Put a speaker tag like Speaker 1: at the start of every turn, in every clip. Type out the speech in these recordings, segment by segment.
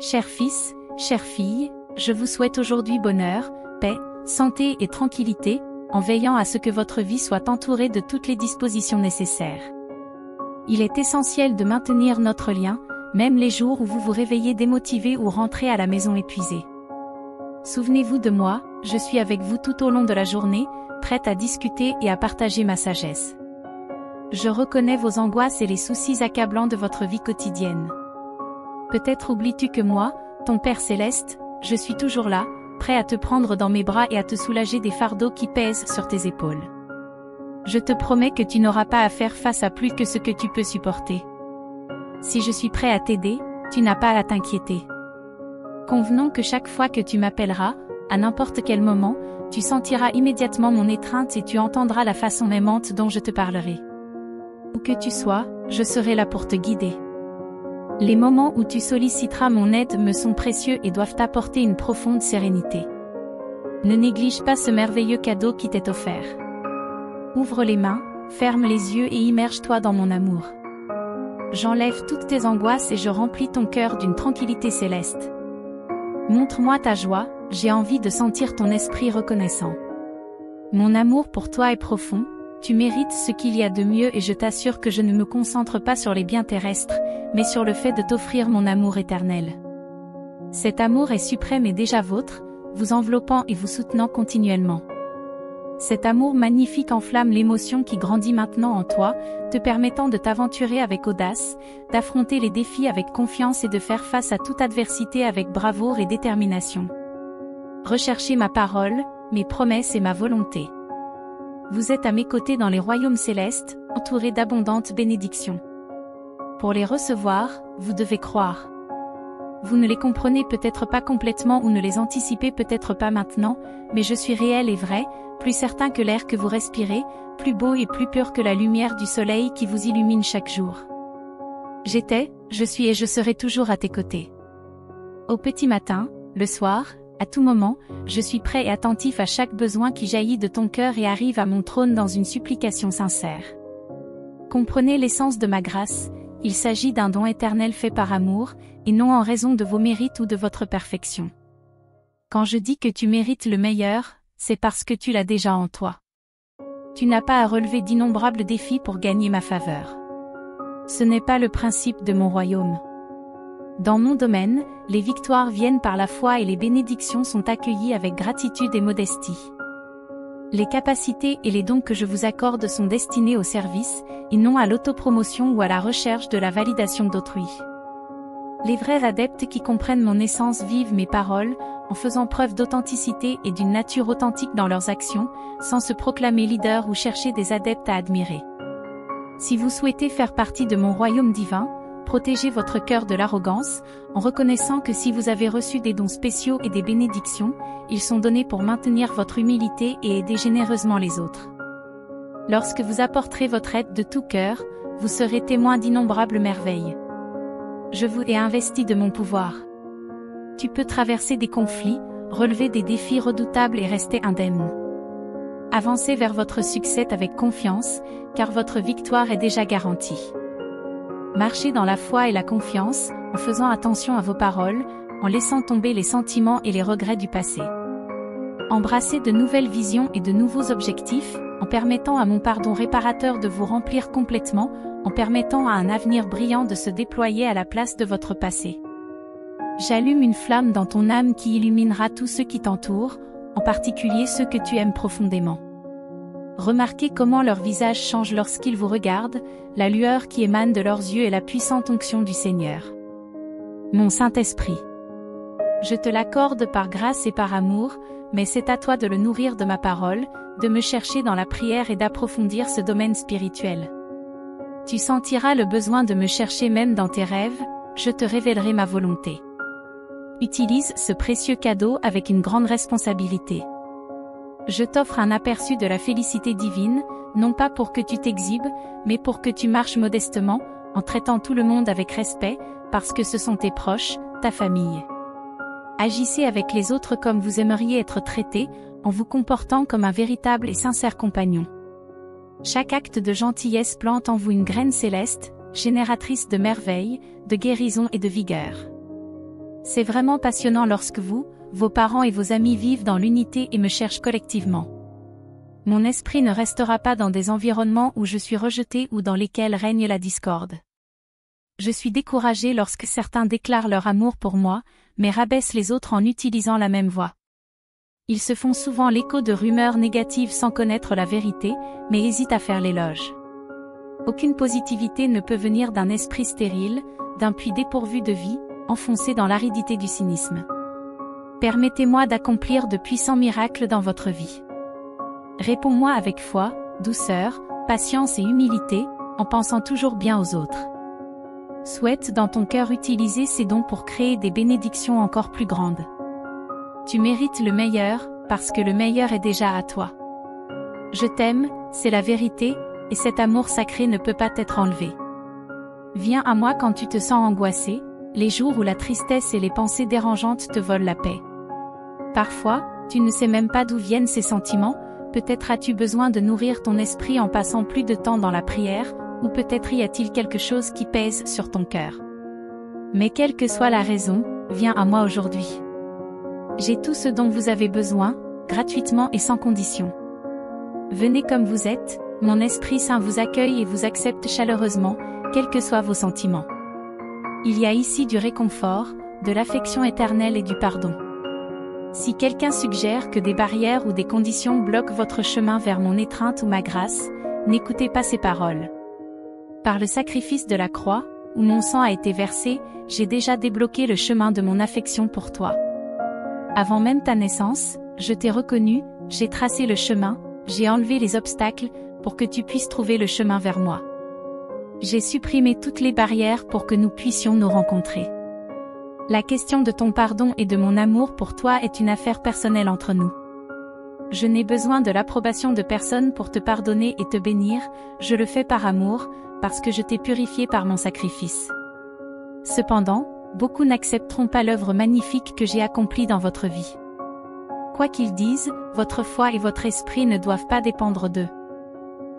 Speaker 1: Cher fils, chère fille, je vous souhaite aujourd'hui bonheur, paix, santé et tranquillité, en veillant à ce que votre vie soit entourée de toutes les dispositions nécessaires. Il est essentiel de maintenir notre lien, même les jours où vous vous réveillez démotivé ou rentrez à la maison épuisé. Souvenez-vous de moi, je suis avec vous tout au long de la journée, prête à discuter et à partager ma sagesse. Je reconnais vos angoisses et les soucis accablants de votre vie quotidienne. Peut-être oublies-tu que moi, ton Père Céleste, je suis toujours là, prêt à te prendre dans mes bras et à te soulager des fardeaux qui pèsent sur tes épaules. Je te promets que tu n'auras pas à faire face à plus que ce que tu peux supporter. Si je suis prêt à t'aider, tu n'as pas à t'inquiéter. Convenons que chaque fois que tu m'appelleras, à n'importe quel moment, tu sentiras immédiatement mon étreinte et tu entendras la façon aimante dont je te parlerai. Où que tu sois, je serai là pour te guider. Les moments où tu solliciteras mon aide me sont précieux et doivent t'apporter une profonde sérénité. Ne néglige pas ce merveilleux cadeau qui t'est offert. Ouvre les mains, ferme les yeux et immerge-toi dans mon amour. J'enlève toutes tes angoisses et je remplis ton cœur d'une tranquillité céleste. Montre-moi ta joie, j'ai envie de sentir ton esprit reconnaissant. Mon amour pour toi est profond, tu mérites ce qu'il y a de mieux et je t'assure que je ne me concentre pas sur les biens terrestres, mais sur le fait de t'offrir mon amour éternel. Cet amour est suprême et déjà vôtre, vous enveloppant et vous soutenant continuellement. Cet amour magnifique enflamme l'émotion qui grandit maintenant en toi, te permettant de t'aventurer avec audace, d'affronter les défis avec confiance et de faire face à toute adversité avec bravoure et détermination. Recherchez ma parole, mes promesses et ma volonté. Vous êtes à mes côtés dans les royaumes célestes, entourés d'abondantes bénédictions. Pour les recevoir, vous devez croire. Vous ne les comprenez peut-être pas complètement ou ne les anticipez peut-être pas maintenant, mais je suis réel et vrai, plus certain que l'air que vous respirez, plus beau et plus pur que la lumière du soleil qui vous illumine chaque jour. J'étais, je suis et je serai toujours à tes côtés. Au petit matin, le soir, à tout moment, je suis prêt et attentif à chaque besoin qui jaillit de ton cœur et arrive à mon trône dans une supplication sincère. Comprenez l'essence de ma grâce, il s'agit d'un don éternel fait par amour, et non en raison de vos mérites ou de votre perfection. Quand je dis que tu mérites le meilleur, c'est parce que tu l'as déjà en toi. Tu n'as pas à relever d'innombrables défis pour gagner ma faveur. Ce n'est pas le principe de mon royaume. Dans mon domaine, les victoires viennent par la foi et les bénédictions sont accueillies avec gratitude et modestie. Les capacités et les dons que je vous accorde sont destinés au service, et non à l'autopromotion ou à la recherche de la validation d'autrui. Les vrais adeptes qui comprennent mon essence vivent mes paroles, en faisant preuve d'authenticité et d'une nature authentique dans leurs actions, sans se proclamer leader ou chercher des adeptes à admirer. Si vous souhaitez faire partie de mon royaume divin, protégez votre cœur de l'arrogance, en reconnaissant que si vous avez reçu des dons spéciaux et des bénédictions, ils sont donnés pour maintenir votre humilité et aider généreusement les autres. Lorsque vous apporterez votre aide de tout cœur, vous serez témoin d'innombrables merveilles. Je vous ai investi de mon pouvoir. Tu peux traverser des conflits, relever des défis redoutables et rester indemne. Avancez vers votre succès avec confiance, car votre victoire est déjà garantie. Marchez dans la foi et la confiance, en faisant attention à vos paroles, en laissant tomber les sentiments et les regrets du passé. Embrassez de nouvelles visions et de nouveaux objectifs, en permettant à mon pardon réparateur de vous remplir complètement, en permettant à un avenir brillant de se déployer à la place de votre passé. J'allume une flamme dans ton âme qui illuminera tous ceux qui t'entourent, en particulier ceux que tu aimes profondément. Remarquez comment leur visage change lorsqu'ils vous regardent, la lueur qui émane de leurs yeux et la puissante onction du Seigneur. Mon Saint-Esprit. Je te l'accorde par grâce et par amour, mais c'est à toi de le nourrir de ma parole, de me chercher dans la prière et d'approfondir ce domaine spirituel. Tu sentiras le besoin de me chercher même dans tes rêves, je te révélerai ma volonté. Utilise ce précieux cadeau avec une grande responsabilité. Je t'offre un aperçu de la félicité divine, non pas pour que tu t'exhibes, mais pour que tu marches modestement, en traitant tout le monde avec respect, parce que ce sont tes proches, ta famille. Agissez avec les autres comme vous aimeriez être traités, en vous comportant comme un véritable et sincère compagnon. Chaque acte de gentillesse plante en vous une graine céleste, génératrice de merveilles, de guérison et de vigueur. C'est vraiment passionnant lorsque vous, vos parents et vos amis vivent dans l'unité et me cherchent collectivement. Mon esprit ne restera pas dans des environnements où je suis rejeté ou dans lesquels règne la discorde. Je suis découragé lorsque certains déclarent leur amour pour moi, mais rabaissent les autres en utilisant la même voix. Ils se font souvent l'écho de rumeurs négatives sans connaître la vérité, mais hésitent à faire l'éloge. Aucune positivité ne peut venir d'un esprit stérile, d'un puits dépourvu de vie, enfoncé dans l'aridité du cynisme. Permettez-moi d'accomplir de puissants miracles dans votre vie. Réponds-moi avec foi, douceur, patience et humilité, en pensant toujours bien aux autres. Souhaite dans ton cœur utiliser ces dons pour créer des bénédictions encore plus grandes. Tu mérites le meilleur, parce que le meilleur est déjà à toi. Je t'aime, c'est la vérité, et cet amour sacré ne peut pas être enlevé. Viens à moi quand tu te sens angoissé, les jours où la tristesse et les pensées dérangeantes te volent la paix. Parfois, tu ne sais même pas d'où viennent ces sentiments, peut-être as-tu besoin de nourrir ton esprit en passant plus de temps dans la prière, ou peut-être y a-t-il quelque chose qui pèse sur ton cœur. Mais quelle que soit la raison, viens à moi aujourd'hui. J'ai tout ce dont vous avez besoin, gratuitement et sans condition. Venez comme vous êtes, mon Esprit Saint vous accueille et vous accepte chaleureusement, quels que soient vos sentiments. Il y a ici du réconfort, de l'affection éternelle et du pardon. Si quelqu'un suggère que des barrières ou des conditions bloquent votre chemin vers mon étreinte ou ma grâce, n'écoutez pas ces paroles. Par le sacrifice de la croix, où mon sang a été versé, j'ai déjà débloqué le chemin de mon affection pour toi. Avant même ta naissance, je t'ai reconnu, j'ai tracé le chemin, j'ai enlevé les obstacles, pour que tu puisses trouver le chemin vers moi. J'ai supprimé toutes les barrières pour que nous puissions nous rencontrer. La question de ton pardon et de mon amour pour toi est une affaire personnelle entre nous. Je n'ai besoin de l'approbation de personne pour te pardonner et te bénir, je le fais par amour, parce que je t'ai purifié par mon sacrifice. Cependant, beaucoup n'accepteront pas l'œuvre magnifique que j'ai accomplie dans votre vie. Quoi qu'ils disent, votre foi et votre esprit ne doivent pas dépendre d'eux.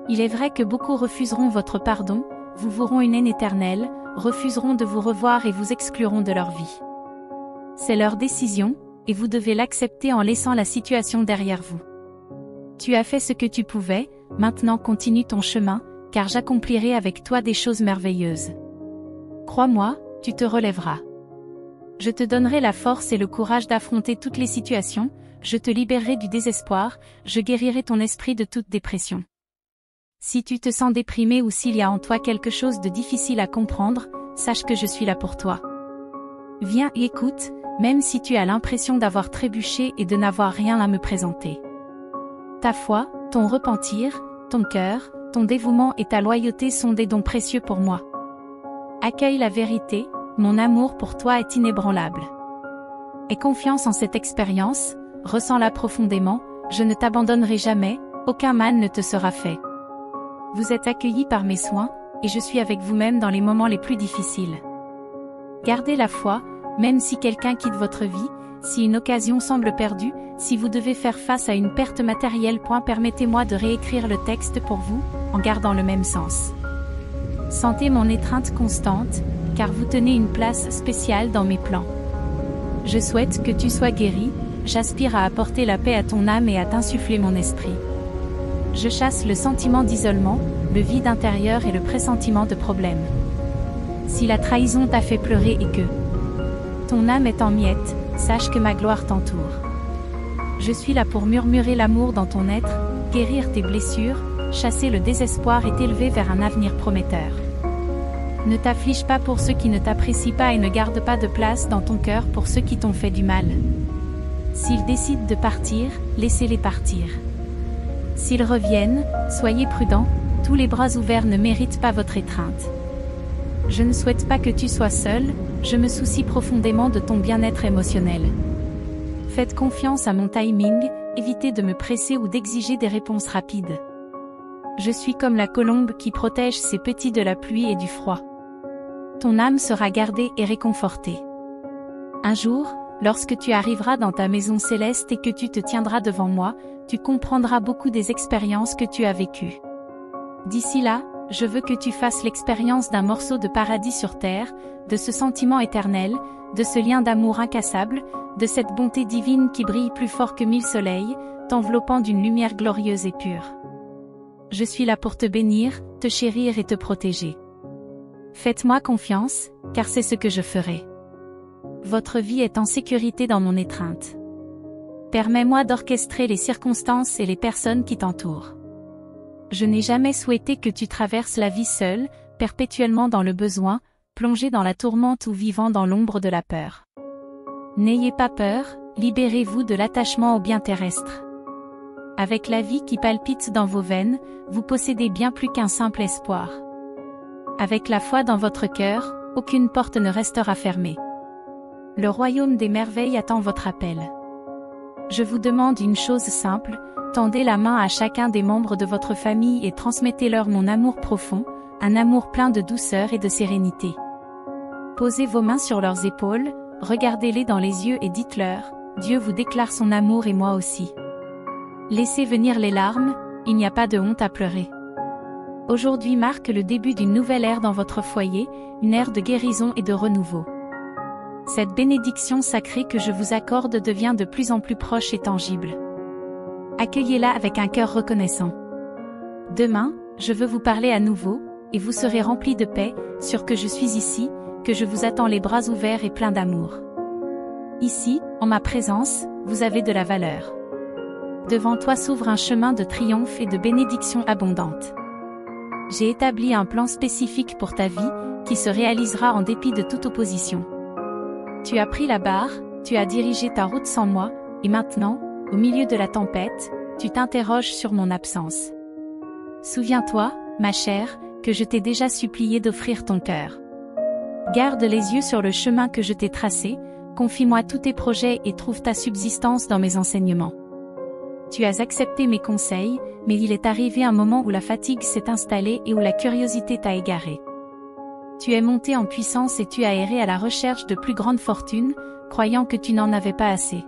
Speaker 1: Il est vrai que beaucoup refuseront votre pardon, vous voueront une haine éternelle, refuseront de vous revoir et vous excluront de leur vie. C'est leur décision, et vous devez l'accepter en laissant la situation derrière vous. Tu as fait ce que tu pouvais, maintenant continue ton chemin, car j'accomplirai avec toi des choses merveilleuses. Crois-moi, tu te relèveras. Je te donnerai la force et le courage d'affronter toutes les situations, je te libérerai du désespoir, je guérirai ton esprit de toute dépression. Si tu te sens déprimé ou s'il y a en toi quelque chose de difficile à comprendre, sache que je suis là pour toi. Viens et écoute, même si tu as l'impression d'avoir trébuché et de n'avoir rien à me présenter. Ta foi, ton repentir, ton cœur, ton dévouement et ta loyauté sont des dons précieux pour moi. Accueille la vérité, mon amour pour toi est inébranlable. Aie confiance en cette expérience, ressens-la profondément, je ne t'abandonnerai jamais, aucun mal ne te sera fait. Vous êtes accueillis par mes soins, et je suis avec vous-même dans les moments les plus difficiles. Gardez la foi, même si quelqu'un quitte votre vie, si une occasion semble perdue, si vous devez faire face à une perte matérielle. Permettez-moi de réécrire le texte pour vous, en gardant le même sens. Sentez mon étreinte constante, car vous tenez une place spéciale dans mes plans. Je souhaite que tu sois guéri, j'aspire à apporter la paix à ton âme et à t'insuffler mon esprit. Je chasse le sentiment d'isolement, le vide intérieur et le pressentiment de problème. Si la trahison t'a fait pleurer et que ton âme est en miettes, sache que ma gloire t'entoure. Je suis là pour murmurer l'amour dans ton être, guérir tes blessures, chasser le désespoir et t'élever vers un avenir prometteur. Ne t'afflige pas pour ceux qui ne t'apprécient pas et ne garde pas de place dans ton cœur pour ceux qui t'ont fait du mal. S'ils décident de partir, laissez-les partir. S'ils reviennent, soyez prudents, tous les bras ouverts ne méritent pas votre étreinte. Je ne souhaite pas que tu sois seul, je me soucie profondément de ton bien-être émotionnel. Faites confiance à mon timing, évitez de me presser ou d'exiger des réponses rapides. Je suis comme la colombe qui protège ses petits de la pluie et du froid. Ton âme sera gardée et réconfortée. Un jour, lorsque tu arriveras dans ta maison céleste et que tu te tiendras devant moi, tu comprendras beaucoup des expériences que tu as vécues. D'ici là, je veux que tu fasses l'expérience d'un morceau de paradis sur terre, de ce sentiment éternel, de ce lien d'amour incassable, de cette bonté divine qui brille plus fort que 1000 soleils, t'enveloppant d'une lumière glorieuse et pure. Je suis là pour te bénir, te chérir et te protéger. Faites-moi confiance, car c'est ce que je ferai. Votre vie est en sécurité dans mon étreinte. Permets-moi d'orchestrer les circonstances et les personnes qui t'entourent. Je n'ai jamais souhaité que tu traverses la vie seule, perpétuellement dans le besoin, plongé dans la tourmente ou vivant dans l'ombre de la peur. N'ayez pas peur, libérez-vous de l'attachement au bien terrestre. Avec la vie qui palpite dans vos veines, vous possédez bien plus qu'un simple espoir. Avec la foi dans votre cœur, aucune porte ne restera fermée. Le royaume des merveilles attend votre appel. Je vous demande une chose simple, tendez la main à chacun des membres de votre famille et transmettez-leur mon amour profond, un amour plein de douceur et de sérénité. Posez vos mains sur leurs épaules, regardez-les dans les yeux et dites-leur, Dieu vous déclare son amour et moi aussi. Laissez venir les larmes, il n'y a pas de honte à pleurer. Aujourd'hui marque le début d'une nouvelle ère dans votre foyer, une ère de guérison et de renouveau. Cette bénédiction sacrée que je vous accorde devient de plus en plus proche et tangible. Accueillez-la avec un cœur reconnaissant. Demain, je veux vous parler à nouveau, et vous serez remplis de paix, sûr que je suis ici, que je vous attends les bras ouverts et pleins d'amour. Ici, en ma présence, vous avez de la valeur. Devant toi s'ouvre un chemin de triomphe et de bénédictions abondantes. J'ai établi un plan spécifique pour ta vie, qui se réalisera en dépit de toute opposition. Tu as pris la barre, tu as dirigé ta route sans moi, et maintenant, au milieu de la tempête, tu t'interroges sur mon absence. Souviens-toi, ma chère, que je t'ai déjà supplié d'offrir ton cœur. Garde les yeux sur le chemin que je t'ai tracé, confie-moi tous tes projets et trouve ta subsistance dans mes enseignements. Tu as accepté mes conseils, mais il est arrivé un moment où la fatigue s'est installée et où la curiosité t'a égaré. Tu es monté en puissance et tu as erré à la recherche de plus grandes fortunes, croyant que tu n'en avais pas assez.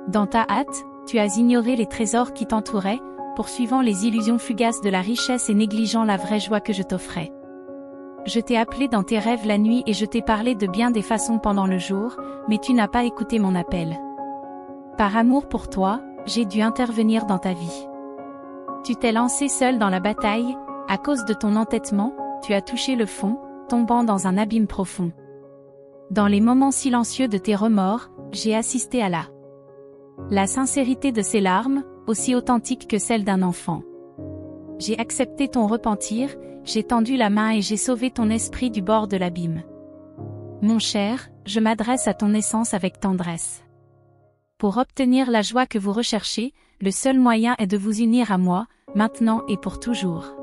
Speaker 1: Dans ta hâte, tu as ignoré les trésors qui t'entouraient, poursuivant les illusions fugaces de la richesse et négligeant la vraie joie que je t'offrais. Je t'ai appelé dans tes rêves la nuit et je t'ai parlé de bien des façons pendant le jour, mais tu n'as pas écouté mon appel. Par amour pour toi, j'ai dû intervenir dans ta vie. Tu t'es lancé seul dans la bataille, à cause de ton entêtement, tu as touché le fond, tombant dans un abîme profond. Dans les moments silencieux de tes remords, j'ai assisté à la sincérité de ces larmes, aussi authentique que celle d'un enfant. J'ai accepté ton repentir, j'ai tendu la main et j'ai sauvé ton esprit du bord de l'abîme. Mon cher, je m'adresse à ton essence avec tendresse. Pour obtenir la joie que vous recherchez, le seul moyen est de vous unir à moi, maintenant et pour toujours.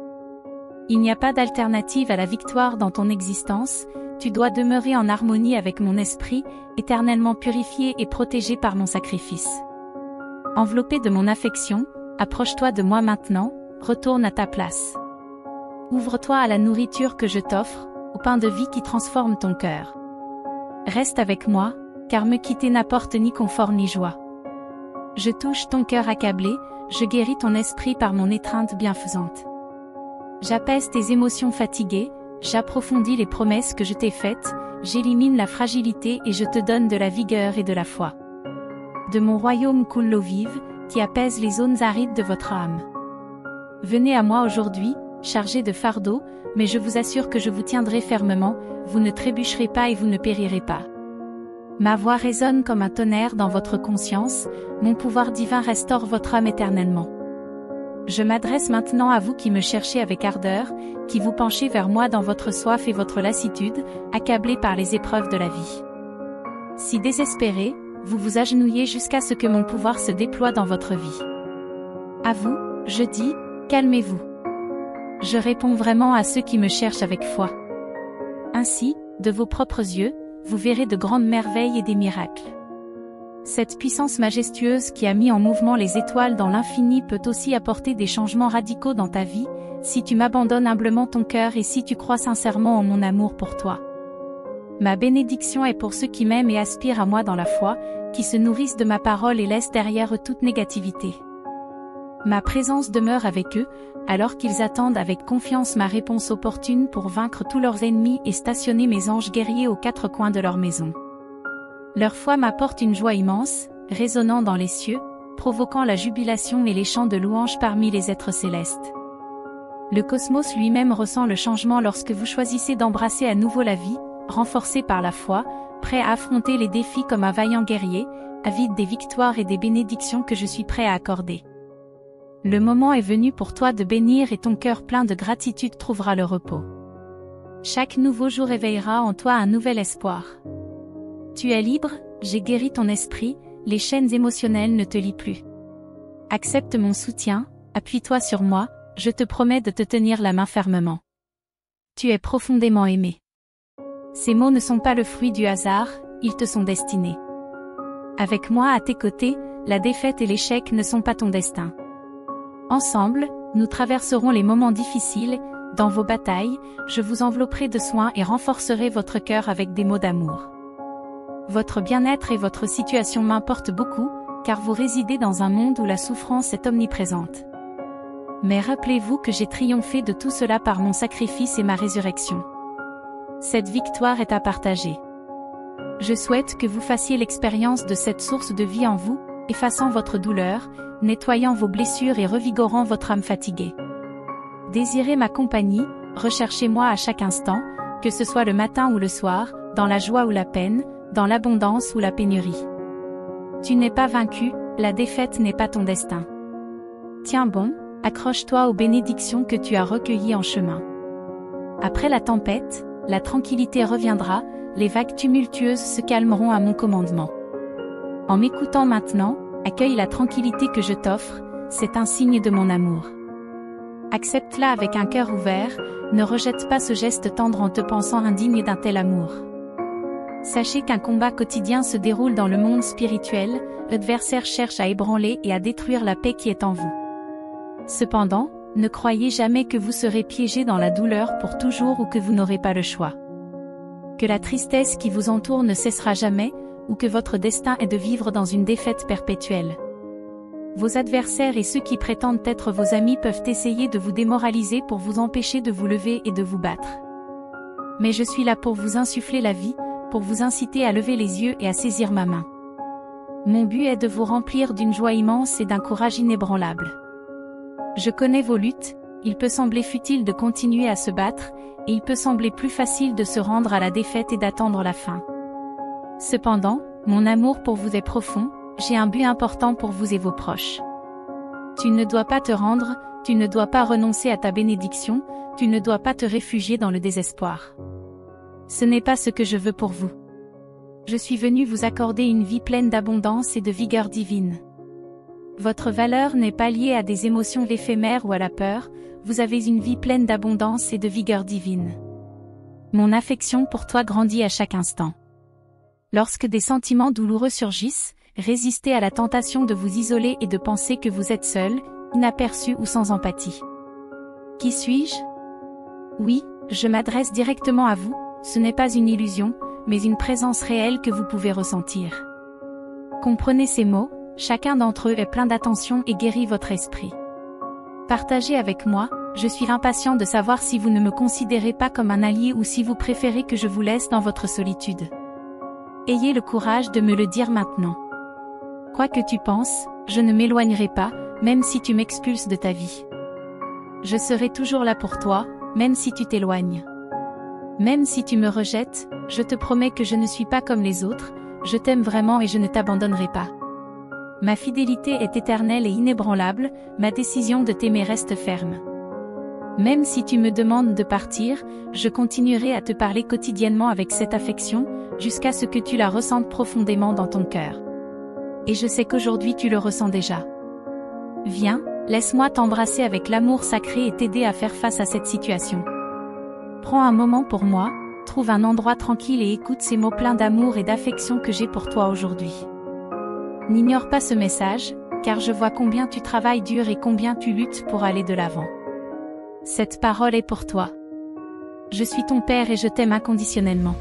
Speaker 1: Il n'y a pas d'alternative à la victoire dans ton existence, tu dois demeurer en harmonie avec mon esprit, éternellement purifié et protégé par mon sacrifice. Enveloppé de mon affection, approche-toi de moi maintenant, retourne à ta place. Ouvre-toi à la nourriture que je t'offre, au pain de vie qui transforme ton cœur. Reste avec moi, car me quitter n'apporte ni confort ni joie. Je touche ton cœur accablé, je guéris ton esprit par mon étreinte bienfaisante. J'apaise tes émotions fatiguées, j'approfondis les promesses que je t'ai faites, j'élimine la fragilité et je te donne de la vigueur et de la foi. De mon royaume coule l'eau vive, qui apaise les zones arides de votre âme. Venez à moi aujourd'hui, chargés de fardeaux, mais je vous assure que je vous tiendrai fermement, vous ne trébucherez pas et vous ne périrez pas. Ma voix résonne comme un tonnerre dans votre conscience, mon pouvoir divin restaure votre âme éternellement. Je m'adresse maintenant à vous qui me cherchez avec ardeur, qui vous penchez vers moi dans votre soif et votre lassitude, accablés par les épreuves de la vie. Si désespérés, vous vous agenouillez jusqu'à ce que mon pouvoir se déploie dans votre vie. À vous, je dis, calmez-vous. Je réponds vraiment à ceux qui me cherchent avec foi. Ainsi, de vos propres yeux, vous verrez de grandes merveilles et des miracles. Cette puissance majestueuse qui a mis en mouvement les étoiles dans l'infini peut aussi apporter des changements radicaux dans ta vie, si tu m'abandonnes humblement ton cœur et si tu crois sincèrement en mon amour pour toi. Ma bénédiction est pour ceux qui m'aiment et aspirent à moi dans la foi, qui se nourrissent de ma parole et laissent derrière eux toute négativité. Ma présence demeure avec eux, alors qu'ils attendent avec confiance ma réponse opportune pour vaincre tous leurs ennemis et stationner mes anges guerriers aux quatre coins de leur maison. Leur foi m'apporte une joie immense, résonnant dans les cieux, provoquant la jubilation et les chants de louange parmi les êtres célestes. Le cosmos lui-même ressent le changement lorsque vous choisissez d'embrasser à nouveau la vie, renforcé par la foi, prêt à affronter les défis comme un vaillant guerrier, avide des victoires et des bénédictions que je suis prêt à accorder. Le moment est venu pour toi de bénir et ton cœur plein de gratitude trouvera le repos. Chaque nouveau jour éveillera en toi un nouvel espoir. Tu es libre, j'ai guéri ton esprit, les chaînes émotionnelles ne te lient plus. Accepte mon soutien, appuie-toi sur moi, je te promets de te tenir la main fermement. Tu es profondément aimé. Ces mots ne sont pas le fruit du hasard, ils te sont destinés. Avec moi à tes côtés, la défaite et l'échec ne sont pas ton destin. Ensemble, nous traverserons les moments difficiles, dans vos batailles, je vous envelopperai de soins et renforcerai votre cœur avec des mots d'amour. Votre bien-être et votre situation m'importent beaucoup, car vous résidez dans un monde où la souffrance est omniprésente. Mais rappelez-vous que j'ai triomphé de tout cela par mon sacrifice et ma résurrection. Cette victoire est à partager. Je souhaite que vous fassiez l'expérience de cette source de vie en vous, effaçant votre douleur, nettoyant vos blessures et revigorant votre âme fatiguée. Désirez ma compagnie, recherchez-moi à chaque instant, que ce soit le matin ou le soir, dans la joie ou la peine, dans l'abondance ou la pénurie. Tu n'es pas vaincu, la défaite n'est pas ton destin. Tiens bon, accroche-toi aux bénédictions que tu as recueillies en chemin. Après la tempête, la tranquillité reviendra, les vagues tumultueuses se calmeront à mon commandement. En m'écoutant maintenant, accueille la tranquillité que je t'offre, c'est un signe de mon amour. Accepte-la avec un cœur ouvert, ne rejette pas ce geste tendre en te pensant indigne d'un tel amour. Sachez qu'un combat quotidien se déroule dans le monde spirituel, l'adversaire cherche à ébranler et à détruire la paix qui est en vous. Cependant, ne croyez jamais que vous serez piégé dans la douleur pour toujours ou que vous n'aurez pas le choix. Que la tristesse qui vous entoure ne cessera jamais, ou que votre destin est de vivre dans une défaite perpétuelle. Vos adversaires et ceux qui prétendent être vos amis peuvent essayer de vous démoraliser pour vous empêcher de vous lever et de vous battre. Mais je suis là pour vous insuffler la vie, pour vous inciter à lever les yeux et à saisir ma main. Mon but est de vous remplir d'une joie immense et d'un courage inébranlable. Je connais vos luttes, il peut sembler futile de continuer à se battre, et il peut sembler plus facile de se rendre à la défaite et d'attendre la fin. Cependant, mon amour pour vous est profond, j'ai un but important pour vous et vos proches. Tu ne dois pas te rendre, tu ne dois pas renoncer à ta bénédiction, tu ne dois pas te réfugier dans le désespoir. Ce n'est pas ce que je veux pour vous. Je suis venu vous accorder une vie pleine d'abondance et de vigueur divine. Votre valeur n'est pas liée à des émotions éphémères ou à la peur, vous avez une vie pleine d'abondance et de vigueur divine. Mon affection pour toi grandit à chaque instant. Lorsque des sentiments douloureux surgissent, résistez à la tentation de vous isoler et de penser que vous êtes seul, inaperçu ou sans empathie. Qui suis-je? Oui, je m'adresse directement à vous, ce n'est pas une illusion, mais une présence réelle que vous pouvez ressentir. Comprenez ces mots, chacun d'entre eux est plein d'attention et guérit votre esprit. Partagez avec moi, je suis impatient de savoir si vous ne me considérez pas comme un allié ou si vous préférez que je vous laisse dans votre solitude. Ayez le courage de me le dire maintenant. Quoi que tu penses, je ne m'éloignerai pas, même si tu m'expulses de ta vie. Je serai toujours là pour toi, même si tu t'éloignes. Même si tu me rejettes, je te promets que je ne suis pas comme les autres, je t'aime vraiment et je ne t'abandonnerai pas. Ma fidélité est éternelle et inébranlable, ma décision de t'aimer reste ferme. Même si tu me demandes de partir, je continuerai à te parler quotidiennement avec cette affection, jusqu'à ce que tu la ressentes profondément dans ton cœur. Et je sais qu'aujourd'hui tu le ressens déjà. Viens, laisse-moi t'embrasser avec l'amour sacré et t'aider à faire face à cette situation. Prends un moment pour moi, trouve un endroit tranquille et écoute ces mots pleins d'amour et d'affection que j'ai pour toi aujourd'hui. N'ignore pas ce message, car je vois combien tu travailles dur et combien tu luttes pour aller de l'avant. Cette parole est pour toi. Je suis ton Père et je t'aime inconditionnellement.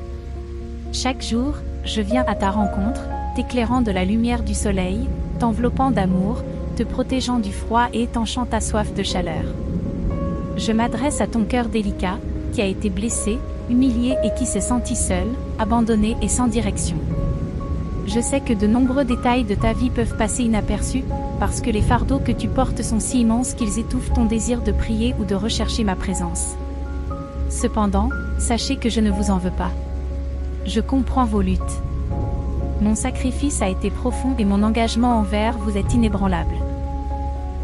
Speaker 1: Chaque jour, je viens à ta rencontre, t'éclairant de la lumière du soleil, t'enveloppant d'amour, te protégeant du froid et étanchant ta soif de chaleur. Je m'adresse à ton cœur délicat, qui a été blessé, humilié et qui s'est senti seul, abandonné et sans direction. Je sais que de nombreux détails de ta vie peuvent passer inaperçus, parce que les fardeaux que tu portes sont si immenses qu'ils étouffent ton désir de prier ou de rechercher ma présence. Cependant, sachez que je ne vous en veux pas. Je comprends vos luttes. Mon sacrifice a été profond et mon engagement envers vous est inébranlable.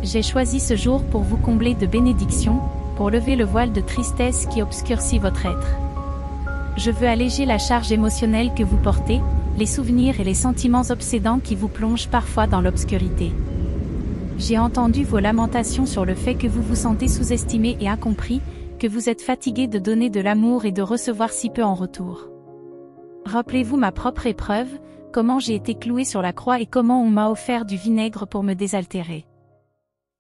Speaker 1: J'ai choisi ce jour pour vous combler de bénédictions, pour lever le voile de tristesse qui obscurcit votre être. Je veux alléger la charge émotionnelle que vous portez, les souvenirs et les sentiments obsédants qui vous plongent parfois dans l'obscurité. J'ai entendu vos lamentations sur le fait que vous vous sentez sous-estimé et incompris, que vous êtes fatigué de donner de l'amour et de recevoir si peu en retour. Rappelez-vous ma propre épreuve, comment j'ai été cloué sur la croix et comment on m'a offert du vinaigre pour me désaltérer.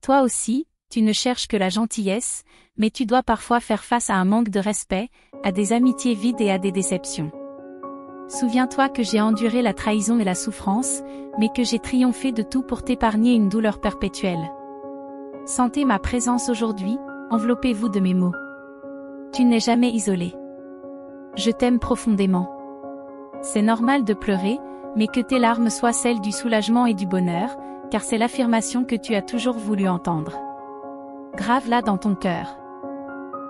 Speaker 1: Toi aussi, tu ne cherches que la gentillesse, mais tu dois parfois faire face à un manque de respect, à des amitiés vides et à des déceptions. Souviens-toi que j'ai enduré la trahison et la souffrance, mais que j'ai triomphé de tout pour t'épargner une douleur perpétuelle. Sentez ma présence aujourd'hui, enveloppez-vous de mes mots. Tu n'es jamais isolé. Je t'aime profondément. C'est normal de pleurer, mais que tes larmes soient celles du soulagement et du bonheur, car c'est l'affirmation que tu as toujours voulu entendre. Grave-la dans ton cœur.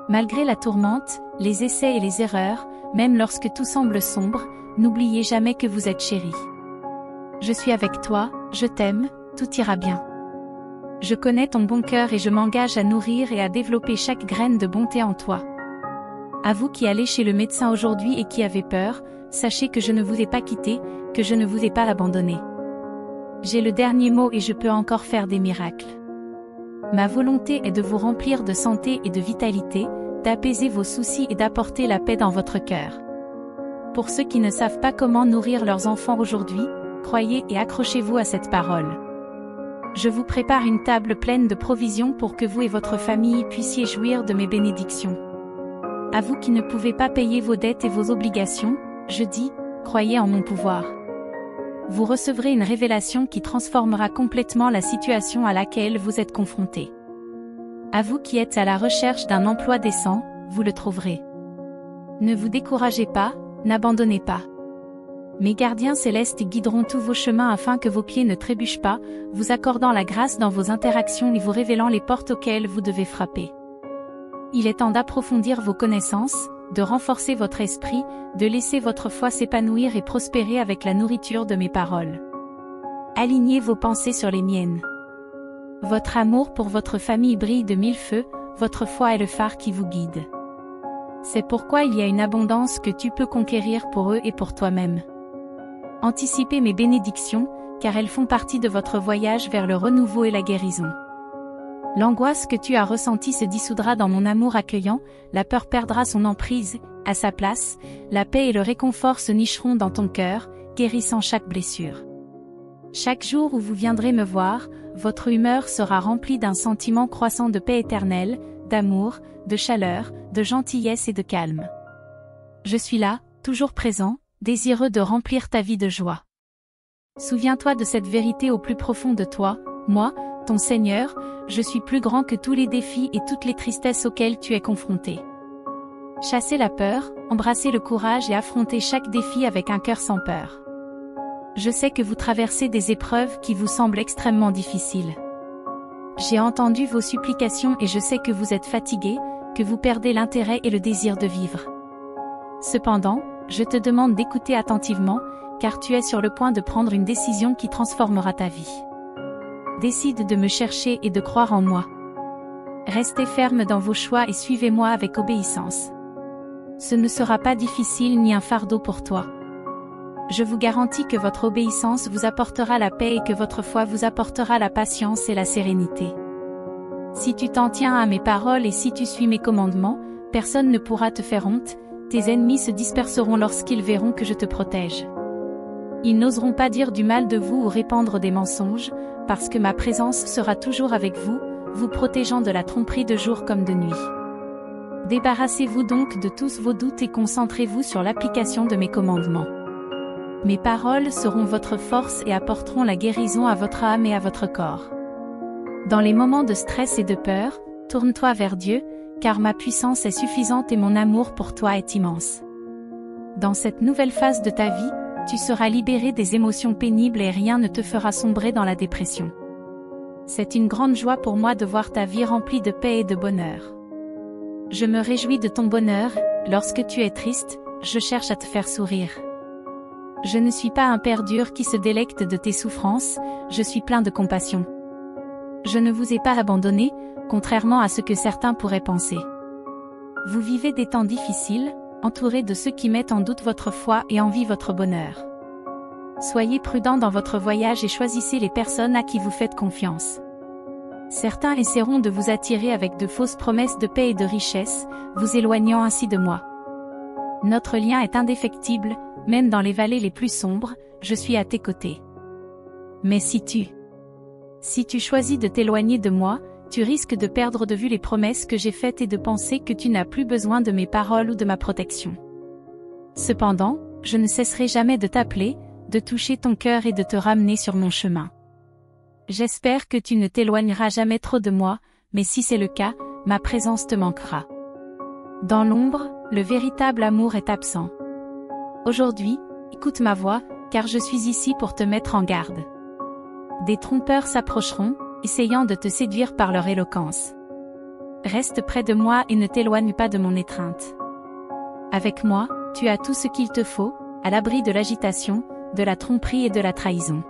Speaker 1: Malgré la tourmente, les essais et les erreurs, même lorsque tout semble sombre, n'oubliez jamais que vous êtes chéri. Je suis avec toi, je t'aime, tout ira bien. Je connais ton bon cœur et je m'engage à nourrir et à développer chaque graine de bonté en toi. À vous qui allez chez le médecin aujourd'hui et qui avez peur, sachez que je ne vous ai pas quitté, que je ne vous ai pas abandonné. J'ai le dernier mot et je peux encore faire des miracles. Ma volonté est de vous remplir de santé et de vitalité, d'apaiser vos soucis et d'apporter la paix dans votre cœur. Pour ceux qui ne savent pas comment nourrir leurs enfants aujourd'hui, croyez et accrochez-vous à cette parole. Je vous prépare une table pleine de provisions pour que vous et votre famille puissiez jouir de mes bénédictions. À vous qui ne pouvez pas payer vos dettes et vos obligations, je dis, croyez en mon pouvoir. Vous recevrez une révélation qui transformera complètement la situation à laquelle vous êtes confrontés. À vous qui êtes à la recherche d'un emploi décent, vous le trouverez. Ne vous découragez pas, n'abandonnez pas. Mes gardiens célestes guideront tous vos chemins afin que vos pieds ne trébuchent pas, vous accordant la grâce dans vos interactions et vous révélant les portes auxquelles vous devez frapper. Il est temps d'approfondir vos connaissances, de renforcer votre esprit, de laisser votre foi s'épanouir et prospérer avec la nourriture de mes paroles. Alignez vos pensées sur les miennes. Votre amour pour votre famille brille de mille feux, votre foi est le phare qui vous guide. C'est pourquoi il y a une abondance que tu peux conquérir pour eux et pour toi-même. Anticipez mes bénédictions, car elles font partie de votre voyage vers le renouveau et la guérison. L'angoisse que tu as ressentie se dissoudra dans mon amour accueillant, la peur perdra son emprise, à sa place, la paix et le réconfort se nicheront dans ton cœur, guérissant chaque blessure. Chaque jour où vous viendrez me voir, votre humeur sera remplie d'un sentiment croissant de paix éternelle, d'amour, de chaleur, de gentillesse et de calme. Je suis là, toujours présent, désireux de remplir ta vie de joie. Souviens-toi de cette vérité au plus profond de toi, moi, ton Seigneur, je suis plus grand que tous les défis et toutes les tristesses auxquelles tu es confronté. Chassez la peur, embrassez le courage et affrontez chaque défi avec un cœur sans peur. Je sais que vous traversez des épreuves qui vous semblent extrêmement difficiles. J'ai entendu vos supplications et je sais que vous êtes fatigué, que vous perdez l'intérêt et le désir de vivre. Cependant, je te demande d'écouter attentivement, car tu es sur le point de prendre une décision qui transformera ta vie. Décide de me chercher et de croire en moi. Restez ferme dans vos choix et suivez-moi avec obéissance. Ce ne sera pas difficile ni un fardeau pour toi. Je vous garantis que votre obéissance vous apportera la paix et que votre foi vous apportera la patience et la sérénité. Si tu t'en tiens à mes paroles et si tu suis mes commandements, personne ne pourra te faire honte, tes ennemis se disperseront lorsqu'ils verront que je te protège. Ils n'oseront pas dire du mal de vous ou répandre des mensonges, parce que ma présence sera toujours avec vous, vous protégeant de la tromperie de jour comme de nuit. Débarrassez-vous donc de tous vos doutes et concentrez-vous sur l'application de mes commandements. Mes paroles seront votre force et apporteront la guérison à votre âme et à votre corps. Dans les moments de stress et de peur, tourne-toi vers Dieu, car ma puissance est suffisante et mon amour pour toi est immense. Dans cette nouvelle phase de ta vie, tu seras libéré des émotions pénibles et rien ne te fera sombrer dans la dépression. C'est une grande joie pour moi de voir ta vie remplie de paix et de bonheur. Je me réjouis de ton bonheur, lorsque tu es triste, je cherche à te faire sourire. Je ne suis pas un père dur qui se délecte de tes souffrances, je suis plein de compassion. Je ne vous ai pas abandonné, contrairement à ce que certains pourraient penser. Vous vivez des temps difficiles, entourés de ceux qui mettent en doute votre foi et envient votre bonheur. Soyez prudents dans votre voyage et choisissez les personnes à qui vous faites confiance. Certains essaieront de vous attirer avec de fausses promesses de paix et de richesse, vous éloignant ainsi de moi. Notre lien est indéfectible, même dans les vallées les plus sombres, je suis à tes côtés. Mais si tu choisis de t'éloigner de moi, tu risques de perdre de vue les promesses que j'ai faites et de penser que tu n'as plus besoin de mes paroles ou de ma protection. Cependant, je ne cesserai jamais de t'appeler, de toucher ton cœur et de te ramener sur mon chemin. J'espère que tu ne t'éloigneras jamais trop de moi, mais si c'est le cas, ma présence te manquera. Dans l'ombre, le véritable amour est absent. Aujourd'hui, écoute ma voix, car je suis ici pour te mettre en garde. Des trompeurs s'approcheront, essayant de te séduire par leur éloquence. Reste près de moi et ne t'éloigne pas de mon étreinte. Avec moi, tu as tout ce qu'il te faut, à l'abri de l'agitation, de la tromperie et de la trahison.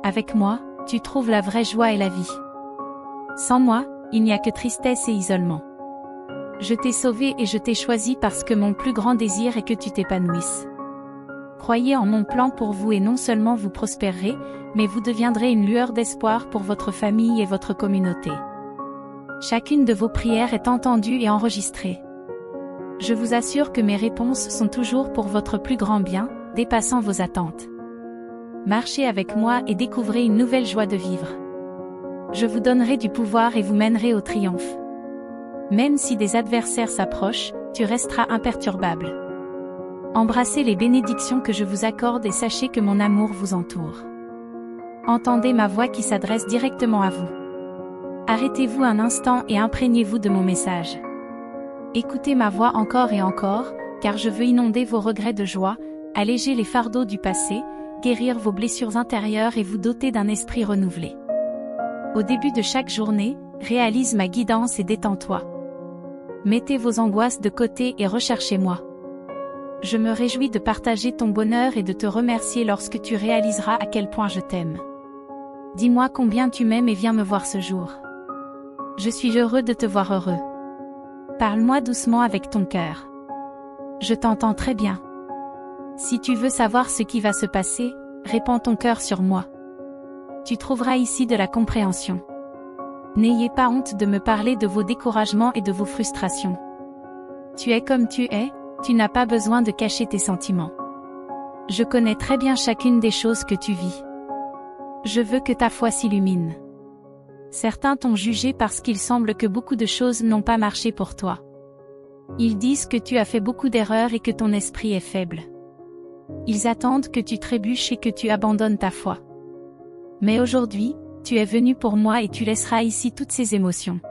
Speaker 1: Avec moi, tu trouves la vraie joie et la vie. Sans moi, il n'y a que tristesse et isolement. Je t'ai sauvé et je t'ai choisi parce que mon plus grand désir est que tu t'épanouisses. Croyez en mon plan pour vous et non seulement vous prospérerez, mais vous deviendrez une lueur d'espoir pour votre famille et votre communauté. Chacune de vos prières est entendue et enregistrée. Je vous assure que mes réponses sont toujours pour votre plus grand bien, dépassant vos attentes. Marchez avec moi et découvrez une nouvelle joie de vivre. Je vous donnerai du pouvoir et vous mènerai au triomphe. Même si des adversaires s'approchent, tu resteras imperturbable. Embrassez les bénédictions que je vous accorde et sachez que mon amour vous entoure. Entendez ma voix qui s'adresse directement à vous. Arrêtez-vous un instant et imprégnez-vous de mon message. Écoutez ma voix encore et encore, car je veux inonder vos regrets de joie, alléger les fardeaux du passé, guérir vos blessures intérieures et vous doter d'un esprit renouvelé. Au début de chaque journée, réalise ma guidance et détends-toi. Mettez vos angoisses de côté et recherchez-moi. Je me réjouis de partager ton bonheur et de te remercier lorsque tu réaliseras à quel point je t'aime. Dis-moi combien tu m'aimes et viens me voir ce jour. Je suis heureux de te voir heureux. Parle-moi doucement avec ton cœur. Je t'entends très bien. Si tu veux savoir ce qui va se passer, répands ton cœur sur moi. Tu trouveras ici de la compréhension. N'ayez pas honte de me parler de vos découragements et de vos frustrations. Tu es comme tu es, tu n'as pas besoin de cacher tes sentiments. Je connais très bien chacune des choses que tu vis. Je veux que ta foi s'illumine. Certains t'ont jugé parce qu'il semble que beaucoup de choses n'ont pas marché pour toi. Ils disent que tu as fait beaucoup d'erreurs et que ton esprit est faible. Ils attendent que tu trébuches et que tu abandonnes ta foi. Mais aujourd'hui, tu es venu pour moi et tu laisseras ici toutes ces émotions.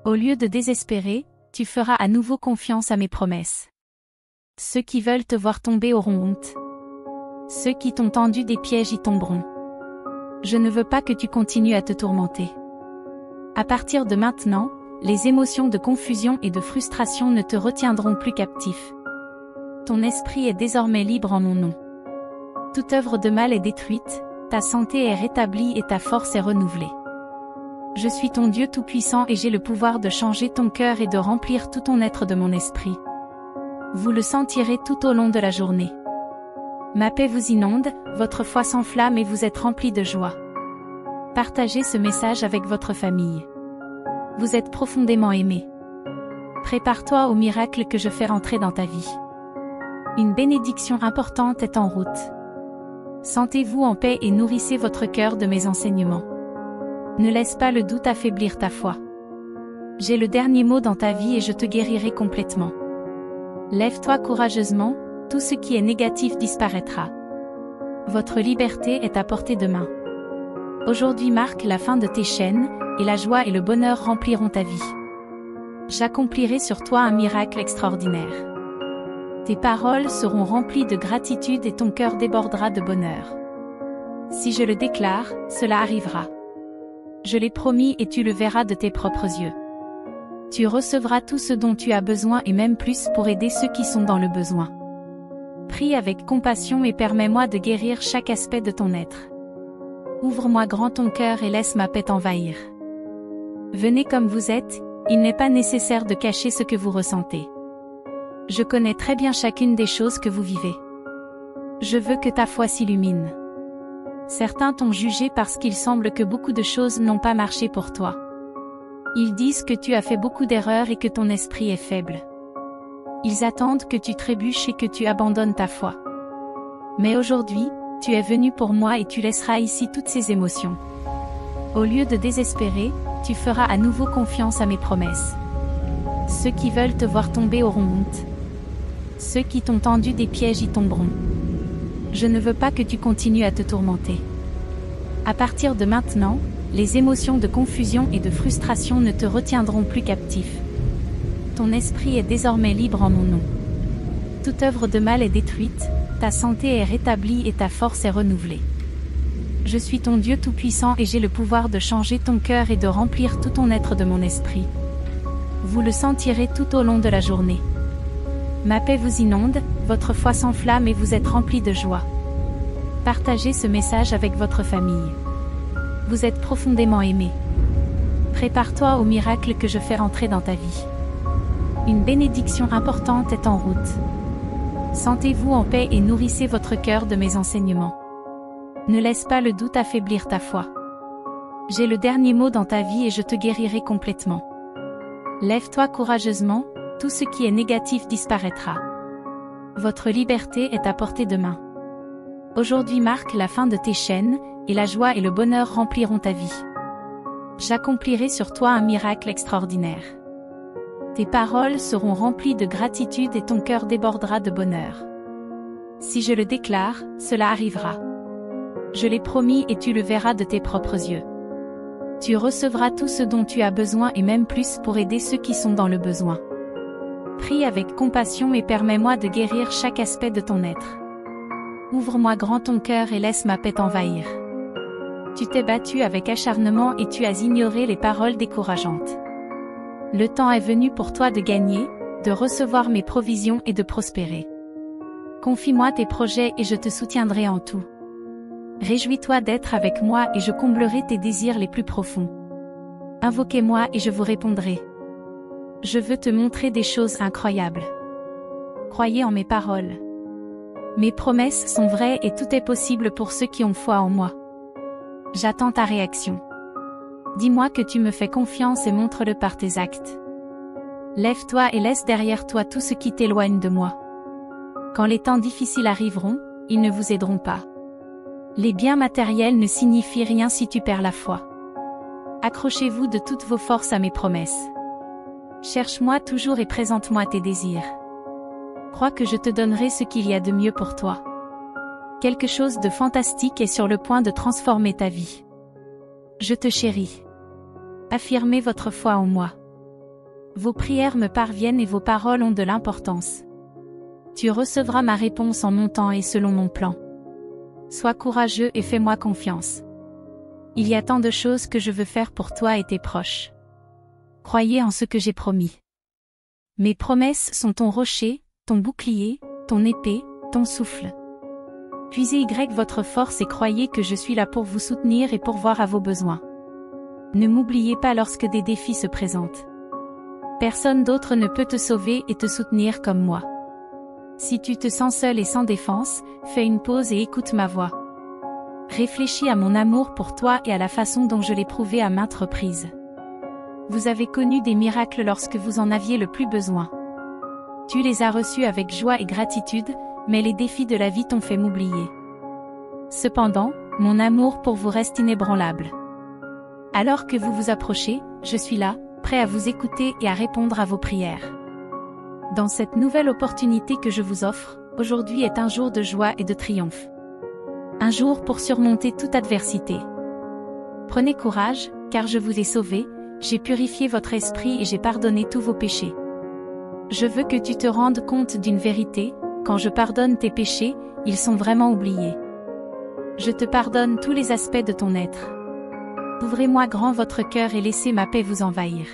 Speaker 1: Au lieu de désespérer, tu feras à nouveau confiance à mes promesses. Ceux qui veulent te voir tomber auront honte. Ceux qui t'ont tendu des pièges y tomberont. Je ne veux pas que tu continues à te tourmenter. À partir de maintenant, les émotions de confusion et de frustration ne te retiendront plus captif. Ton esprit est désormais libre en mon nom. Toute œuvre de mal est détruite, ta santé est rétablie et ta force est renouvelée. Je suis ton Dieu tout-puissant et j'ai le pouvoir de changer ton cœur et de remplir tout ton être de mon esprit. Vous le sentirez tout au long de la journée. Ma paix vous inonde, votre foi s'enflamme et vous êtes remplis de joie. Partagez ce message avec votre famille. Vous êtes profondément aimé. Prépare-toi au miracle que je fais rentrer dans ta vie. Une bénédiction importante est en route. Sentez-vous en paix et nourrissez votre cœur de mes enseignements. Ne laisse pas le doute affaiblir ta foi. J'ai le dernier mot dans ta vie et je te guérirai complètement. Lève-toi courageusement, tout ce qui est négatif disparaîtra. Votre liberté est à portée de main. Aujourd'hui marque la fin de tes chaînes, et la joie et le bonheur rempliront ta vie. J'accomplirai sur toi un miracle extraordinaire. Tes paroles seront remplies de gratitude et ton cœur débordera de bonheur. Si je le déclare, cela arrivera. Je l'ai promis et tu le verras de tes propres yeux. Tu recevras tout ce dont tu as besoin et même plus pour aider ceux qui sont dans le besoin. Prie avec compassion et permets-moi de guérir chaque aspect de ton être. Ouvre-moi grand ton cœur et laisse ma paix t'envahir. Venez comme vous êtes, il n'est pas nécessaire de cacher ce que vous ressentez. Je connais très bien chacune des choses que vous vivez. Je veux que ta foi s'illumine. Certains t'ont jugé parce qu'il semble que beaucoup de choses n'ont pas marché pour toi. Ils disent que tu as fait beaucoup d'erreurs et que ton esprit est faible. Ils attendent que tu trébuches et que tu abandonnes ta foi. Mais aujourd'hui, tu es venu pour moi et tu laisseras ici toutes ces émotions. Au lieu de désespérer, tu feras à nouveau confiance à mes promesses. Ceux qui veulent te voir tomber auront honte. Ceux qui t'ont tendu des pièges y tomberont. Je ne veux pas que tu continues à te tourmenter. À partir de maintenant, les émotions de confusion et de frustration ne te retiendront plus captif. Ton esprit est désormais libre en mon nom. Toute œuvre de mal est détruite, ta santé est rétablie et ta force est renouvelée. Je suis ton Dieu tout-puissant et j'ai le pouvoir de changer ton cœur et de remplir tout ton être de mon esprit. Vous le sentirez tout au long de la journée. Ma paix vous inonde, votre foi s'enflamme et vous êtes remplis de joie. Partagez ce message avec votre famille. Vous êtes profondément aimé. Prépare-toi au miracle que je fais entrer dans ta vie. Une bénédiction importante est en route. Sentez-vous en paix et nourrissez votre cœur de mes enseignements. Ne laisse pas le doute affaiblir ta foi. J'ai le dernier mot dans ta vie et je te guérirai complètement. Lève-toi courageusement, tout ce qui est négatif disparaîtra. Votre liberté est à portée de main. Aujourd'hui marque la fin de tes chaînes, et la joie et le bonheur rempliront ta vie. J'accomplirai sur toi un miracle extraordinaire. Tes paroles seront remplies de gratitude et ton cœur débordera de bonheur. Si je le déclare, cela arrivera. Je l'ai promis et tu le verras de tes propres yeux. Tu recevras tout ce dont tu as besoin et même plus pour aider ceux qui sont dans le besoin. Prie avec compassion et permets-moi de guérir chaque aspect de ton être. Ouvre-moi grand ton cœur et laisse ma paix t'envahir. Tu t'es battu avec acharnement et tu as ignoré les paroles décourageantes. Le temps est venu pour toi de gagner, de recevoir mes provisions et de prospérer. Confie-moi tes projets et je te soutiendrai en tout. Réjouis-toi d'être avec moi et je comblerai tes désirs les plus profonds. Invoquez-moi et je vous répondrai. Je veux te montrer des choses incroyables. Croyez en mes paroles. Mes promesses sont vraies et tout est possible pour ceux qui ont foi en moi. J'attends ta réaction. Dis-moi que tu me fais confiance et montre-le par tes actes. Lève-toi et laisse derrière toi tout ce qui t'éloigne de moi. Quand les temps difficiles arriveront, ils ne vous aideront pas. Les biens matériels ne signifient rien si tu perds la foi. Accrochez-vous de toutes vos forces à mes promesses. Cherche-moi toujours et présente-moi tes désirs. Crois que je te donnerai ce qu'il y a de mieux pour toi. Quelque chose de fantastique est sur le point de transformer ta vie. Je te chéris. Affirmez votre foi en moi. Vos prières me parviennent et vos paroles ont de l'importance. Tu recevras ma réponse en mon temps et selon mon plan. Sois courageux et fais-moi confiance. Il y a tant de choses que je veux faire pour toi et tes proches. Croyez en ce que j'ai promis. Mes promesses sont ton rocher, ton bouclier, ton épée, ton souffle. Puisez votre force et croyez que je suis là pour vous soutenir et pourvoir à vos besoins. Ne m'oubliez pas lorsque des défis se présentent. Personne d'autre ne peut te sauver et te soutenir comme moi. Si tu te sens seul et sans défense, fais une pause et écoute ma voix. Réfléchis à mon amour pour toi et à la façon dont je l'ai prouvé à maintes reprises. Vous avez connu des miracles lorsque vous en aviez le plus besoin. Tu les as reçus avec joie et gratitude, mais les défis de la vie t'ont fait m'oublier. Cependant, mon amour pour vous reste inébranlable. Alors que vous vous approchez, je suis là, prêt à vous écouter et à répondre à vos prières. Dans cette nouvelle opportunité que je vous offre, aujourd'hui est un jour de joie et de triomphe. Un jour pour surmonter toute adversité. Prenez courage, car je vous ai sauvé, j'ai purifié votre esprit et j'ai pardonné tous vos péchés. Je veux que tu te rendes compte d'une vérité, quand je pardonne tes péchés, ils sont vraiment oubliés. Je te pardonne tous les aspects de ton être. Ouvrez-moi grand votre cœur et laissez ma paix vous envahir.